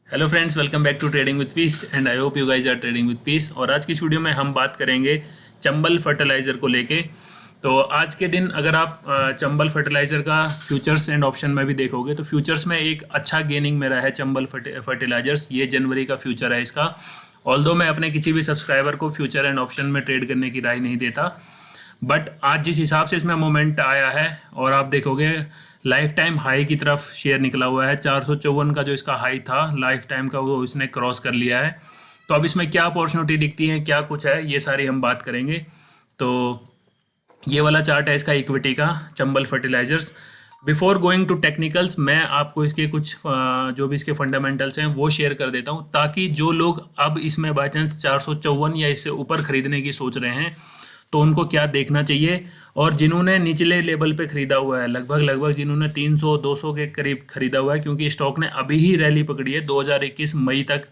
Hello friends, welcome back to trading with peace and I hope you guys are trading with peace. और आज की इस video में हम बात करेंगे चंबल फर्टिलाइज़र को लेके। तो आज के दिन अगर आप चंबल फर्टिलाइज़र का फ्यूचर्स एंड ऑप्शन में भी देखोगे तो फ्यूचर्स में एक अच्छा गेनिंग मेरा है चंबल फर्टिलाइजर्स। ये जनवरी का फ्यूचर है इसका। ऑल्दो मैं अपने किसी भी सब्सक्राइबर को फ्यूचर एंड ऑप्शन में ट्रेड करने की राय नहीं देता, बट आज जिस हिसाब से इसमें मोमेंट आया है और आप देखोगे लाइफ टाइम हाई की तरफ शेयर निकला हुआ है। 454 का जो इसका हाई था लाइफ टाइम का, वो इसने क्रॉस कर लिया है। तो अब इसमें क्या अपॉर्चुनिटी दिखती है, क्या कुछ है, ये सारी हम बात करेंगे। तो ये वाला चार्ट है इसका इक्विटी का, Chambal fertilisers. Before going to technicals मैं आपको इसके कुछ जो भी इसके फंडामेंटल्स हैं वो शेयर कर देता हूँ, ताकि जो लोग अब इसमें बाई चांस 454 या इससे ऊपर खरीदने की सोच रहे हैं तो उनको क्या देखना चाहिए। और जिन्होंने निचले लेवल पे ख़रीदा हुआ है, लगभग जिन्होंने 300-200 के करीब ख़रीदा हुआ है, क्योंकि स्टॉक ने अभी ही रैली पकड़ी है। 2021 मई तक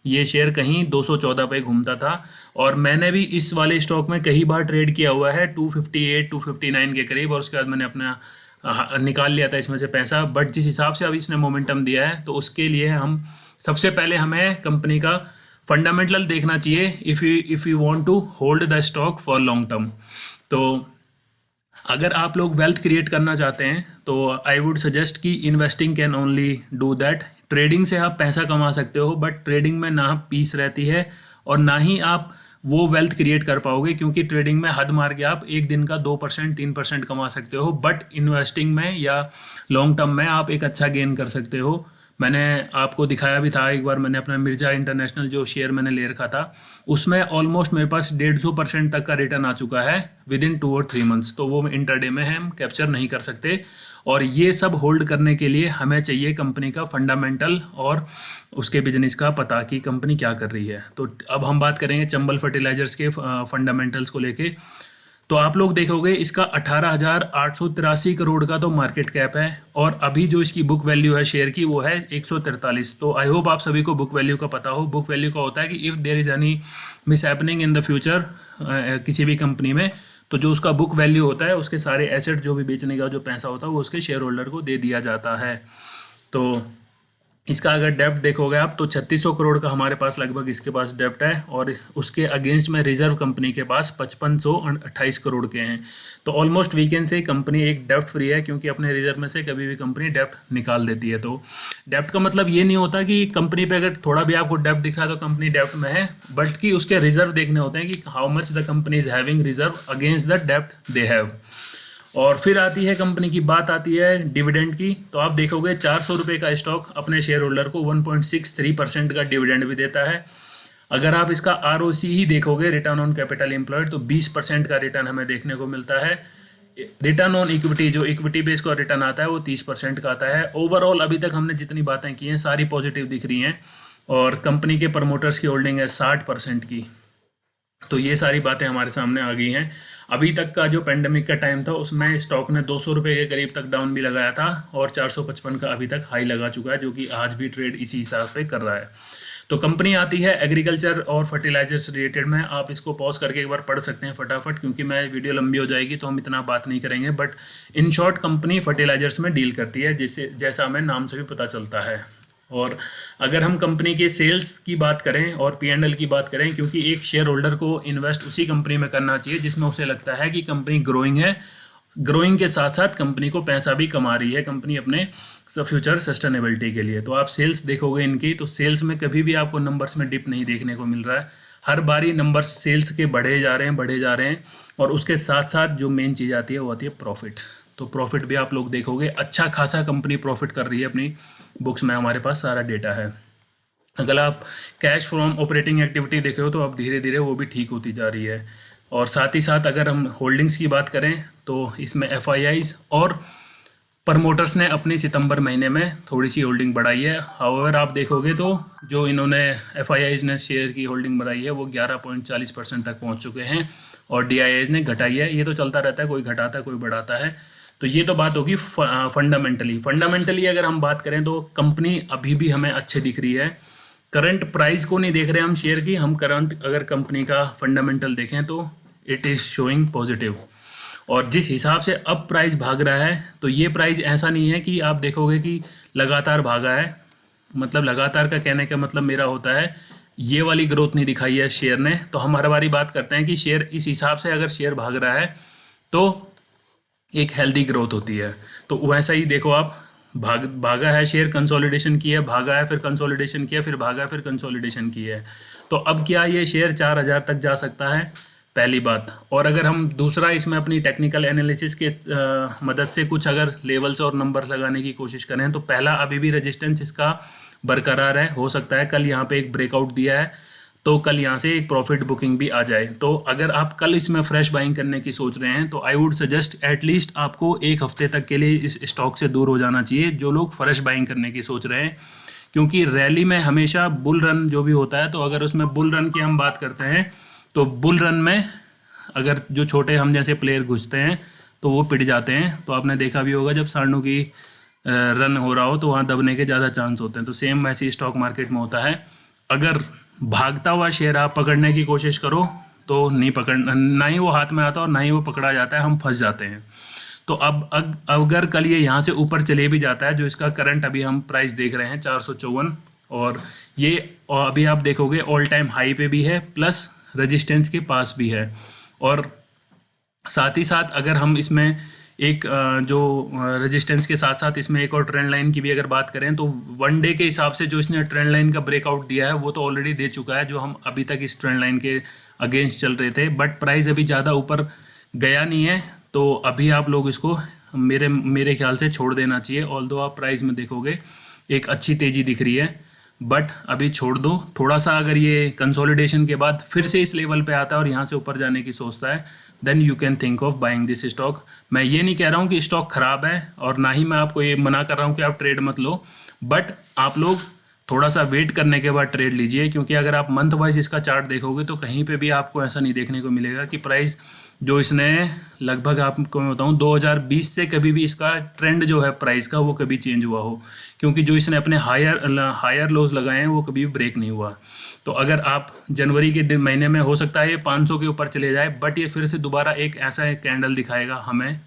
ये शेयर कहीं 214 पे घूमता था और मैंने भी इस वाले स्टॉक में कई बार ट्रेड किया हुआ है 258-259 के करीब, और उसके बाद मैंने अपना निकाल लिया था इसमें से पैसा। बट जिस हिसाब से अभी इसने मोमेंटम दिया है तो उसके लिए हम सबसे पहले हमें कंपनी का फंडामेंटल देखना चाहिए if you want to hold the stock for long term. तो अगर आप लोग वेल्थ क्रिएट करना चाहते हैं तो आई वुड सजेस्ट कि investing can only do that. Trading से आप पैसा कमा सकते हो, बट ट्रेडिंग में ना पीस रहती है और ना ही आप वो वेल्थ क्रिएट कर पाओगे, क्योंकि ट्रेडिंग में हद मार के आप एक दिन का 2% 3% कमा सकते हो, बट इन्वेस्टिंग में या लॉन्ग टर्म में आप एक अच्छा गेन कर सकते हो। मैंने आपको दिखाया भी था एक बार, मैंने अपना मिर्जा इंटरनेशनल जो शेयर मैंने ले रखा था उसमें ऑलमोस्ट मेरे पास 150% तक का रिटर्न आ चुका है विद इन 2 और 3 मंथ्स। तो वो इंटरडे में हम कैप्चर नहीं कर सकते, और ये सब होल्ड करने के लिए हमें चाहिए कंपनी का फंडामेंटल और उसके बिजनेस का पता कि कंपनी क्या कर रही है। तो अब हम बात करेंगे चंबल फर्टिलाइजर्स के फंडामेंटल्स को लेके। तो आप लोग देखोगे इसका 18,883 करोड़ का तो मार्केट कैप है, और अभी जो इसकी बुक वैल्यू है शेयर की वो है 143। तो आई होप आप सभी को बुक वैल्यू का पता हो। बुक वैल्यू का होता है कि if there is any mishappening in the future किसी भी कंपनी में, तो जो उसका बुक वैल्यू होता है उसके सारे एसेट जो भी बेचने का जो पैसा होता है वो उसके शेयर होल्डर को दे दिया जाता है। तो इसका अगर डेप्ट देखोगे आप तो 3600 करोड़ का हमारे पास लगभग इसके पास डेप्ट है, और उसके अगेंस्ट में रिजर्व कंपनी के पास 5528 करोड़ के हैं। तो ऑलमोस्ट वीकेंड से कंपनी एक डेप्ट फ्री है, क्योंकि अपने रिजर्व में से कभी भी कंपनी डेप्ट निकाल देती है। तो डेप्ट का मतलब ये नहीं होता कि कंपनी पे अगर थोड़ा भी आपको डेप्ट दिख रहा है तो कंपनी डेप्ट में है, बल्कि उसके रिजर्व देखने होते हैं कि how much the company is having reserve against the डेप्ट दे हैव। और फिर आती है कंपनी की बात, आती है डिविडेंड की। तो आप देखोगे 400 रुपये का स्टॉक अपने शेयर होल्डर को 1.63% का डिविडेंड भी देता है। अगर आप इसका ROC ही देखोगे, रिटर्न ऑन कैपिटल एम्प्लॉयड, तो 20% का रिटर्न हमें देखने को मिलता है। रिटर्न ऑन इक्विटी, जो इक्विटी बेस का रिटर्न आता है वो 30% का आता है। ओवरऑल अभी तक हमने जितनी बातें की हैं सारी पॉजिटिव दिख रही हैं, और कंपनी के प्रमोटर्स की होल्डिंग है 60% की। तो ये सारी बातें हमारे सामने आ गई हैं। अभी तक का जो पेंडेमिक का टाइम था उसमें स्टॉक ने 200 रुपये के करीब तक डाउन भी लगाया था, और 455 का अभी तक हाई लगा चुका है, जो कि आज भी ट्रेड इसी हिसाब पे कर रहा है। तो कंपनी आती है एग्रीकल्चर और फर्टिलाइजर्स रिलेटेड में। आप इसको पॉज करके एक बार पढ़ सकते हैं फटाफट, क्योंकि मैं वीडियो लंबी हो जाएगी तो हम इतना बात नहीं करेंगे। But in short company fertilisers में डील करती है, जिससे जैसा हमें नाम से भी पता चलता है। और अगर हम कंपनी के सेल्स की बात करें और P&L की बात करें, क्योंकि एक शेयर होल्डर को इन्वेस्ट उसी कंपनी में करना चाहिए जिसमें उसे लगता है कि कंपनी ग्रोइंग है, ग्रोइंग के साथ साथ कंपनी को पैसा भी कमा रही है कंपनी अपने फ्यूचर सस्टेनेबिलिटी के लिए। तो आप सेल्स देखोगे इनकी, तो सेल्स में कभी भी आपको नंबर्स में डिप नहीं देखने को मिल रहा है। हर बारी नंबर्स सेल्स के बढ़े जा रहे हैं, और उसके साथ साथ जो मेन चीज़ आती है वो आती है प्रॉफिट। तो प्रॉफिट भी आप लोग देखोगे अच्छा खासा कंपनी प्रॉफिट कर रही है। अपनी बुक्स में हमारे पास सारा डेटा है। अगर आप कैश फ्रॉम ऑपरेटिंग एक्टिविटी देखे हो तो अब धीरे धीरे वो भी ठीक होती जा रही है। और साथ ही साथ अगर हम होल्डिंग्स की बात करें तो इसमें FIIs और प्रमोटर्स ने अपनी सितंबर महीने में थोड़ी सी होल्डिंग बढ़ाई है। हाउएवर आप देखोगे तो जो इन्होंने FIIs ने शेयर की होल्डिंग बढ़ाई है वो 11.40% तक पहुंच चुके हैं, और DIIs ने घटाई है। ये तो चलता रहता है, कोई घटाता है कोई बढ़ाता है। तो ये तो बात होगी फंडामेंटली अगर हम बात करें तो कंपनी अभी भी हमें अच्छे दिख रही है। करंट प्राइस को नहीं देख रहे हम शेयर की, हम करंट अगर कंपनी का फंडामेंटल देखें तो इट इज़ शोइंग पॉजिटिव। और जिस हिसाब से अब प्राइस भाग रहा है तो ये प्राइस ऐसा नहीं है कि आप देखोगे कि लगातार भागा है। मतलब लगातार का कहने का मतलब मेरा होता है ये वाली ग्रोथ नहीं दिखाई है शेयर ने, तो हम हर बारी बात करते हैं कि शेयर इस हिसाब से अगर शेयर भाग रहा है तो एक हेल्दी ग्रोथ होती है। तो वैसा ही देखो आप, भागा है शेयर, कंसोलिडेशन किया है, भागा है, फिर कंसोलिडेशन किया, फिर भागा है, फिर कंसोलिडेशन किया है। तो अब क्या ये शेयर 4000 तक जा सकता है, पहली बात। और अगर हम दूसरा इसमें अपनी टेक्निकल एनालिसिस के मदद से कुछ अगर लेवल्स और नंबर लगाने की कोशिश करें तो पहला अभी भी रेजिस्टेंस इसका बरकरार है, हो सकता है कल यहाँ पे एक ब्रेकआउट दिया है तो कल यहाँ से एक प्रॉफिट बुकिंग भी आ जाए। तो अगर आप कल इसमें फ्रेश बाइंग करने की सोच रहे हैं तो आई वुड सजेस्ट एटलीस्ट आपको एक हफ्ते तक के लिए इस स्टॉक से दूर हो जाना चाहिए, जो लोग फ्रेश बाइंग करने की सोच रहे हैं। क्योंकि रैली में हमेशा बुल रन जो भी होता है, तो अगर उसमें बुल रन की हम बात करते हैं तो बुल रन में अगर जो छोटे हम जैसे प्लेयर घुसते हैं तो वो पिट जाते हैं। तो आपने देखा भी होगा जब सांडू की रन हो रहा हो तो वहाँ दबने के ज़्यादा चांस होते हैं। तो सेम वैसे ही स्टॉक मार्केट में होता है, अगर भागता हुआ शेयर आप पकड़ने की कोशिश करो तो नहीं पकड़, ना ही वो हाथ में आता और ना ही वो पकड़ा जाता है, हम फंस जाते हैं। तो अब अगर कल ये यहाँ से ऊपर चले भी जाता है, जो इसका करंट अभी हम प्राइस देख रहे हैं 454, और ये अभी आप देखोगे ऑल टाइम हाई पे भी है प्लस रेजिस्टेंस के पास भी है। और साथ ही साथ अगर हम इसमें एक जो रेजिस्टेंस के साथ साथ इसमें एक और ट्रेंड लाइन की भी अगर बात करें तो वन डे के हिसाब से जो इसने ट्रेंड लाइन का ब्रेकआउट दिया है वो तो ऑलरेडी दे चुका है, जो हम अभी तक इस ट्रेंड लाइन के अगेंस्ट चल रहे थे, बट प्राइस अभी ज़्यादा ऊपर गया नहीं है। तो अभी आप लोग इसको मेरे ख्याल से छोड़ देना चाहिए। ऑल्दो आप प्राइस में देखोगे एक अच्छी तेज़ी दिख रही है, बट अभी छोड़ दो। थोड़ा सा अगर ये कंसोलिडेशन के बाद फिर से इस लेवल पे आता है और यहाँ से ऊपर जाने की सोचता है, then you can think of buying this stock. मैं ये नहीं कह रहा हूँ कि स्टॉक ख़राब है और ना ही मैं आपको ये मना कर रहा हूँ कि आप ट्रेड मत लो, बट आप लोग थोड़ा सा वेट करने के बाद ट्रेड लीजिए। क्योंकि अगर आप मंथ वाइज इसका चार्ट देखोगे तो कहीं पे भी आपको ऐसा नहीं देखने को मिलेगा कि प्राइस जो इसने लगभग आपको मैं बताऊँ 2020 से कभी भी इसका ट्रेंड जो है प्राइस का वो कभी चेंज हुआ हो। क्योंकि जो इसने अपने हायर लोज लगाए हैं वो कभी भी ब्रेक नहीं हुआ। तो अगर आप जनवरी के महीने में हो सकता है ये 500 के ऊपर चले जाए, बट ये फिर से दोबारा एक ऐसा एक कैंडल दिखाएगा हमें,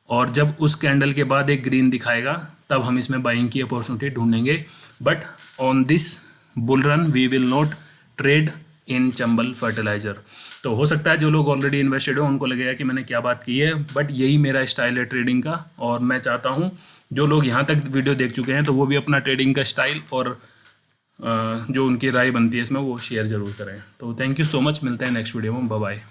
और जब उस कैंडल के बाद एक ग्रीन दिखाएगा तब हम इसमें बाइंग की अपॉर्चुनिटी ढूंढेंगे। But on this bull run we will not trade in Chambal fertiliser. तो हो सकता है जो लोग ऑलरेडी इन्वेस्टेड हो उनको लगेगा कि मैंने क्या बात की है, बट यही मेरा स्टाइल है ट्रेडिंग का। और मैं चाहता हूँ जो लोग यहाँ तक वीडियो देख चुके हैं तो वो भी अपना ट्रेडिंग का स्टाइल और जो उनकी राय बनती है इसमें वो शेयर ज़रूर करें। तो थैंक यू सो मच, मिलते हैं नेक्स्ट वीडियो में, बाय बाय।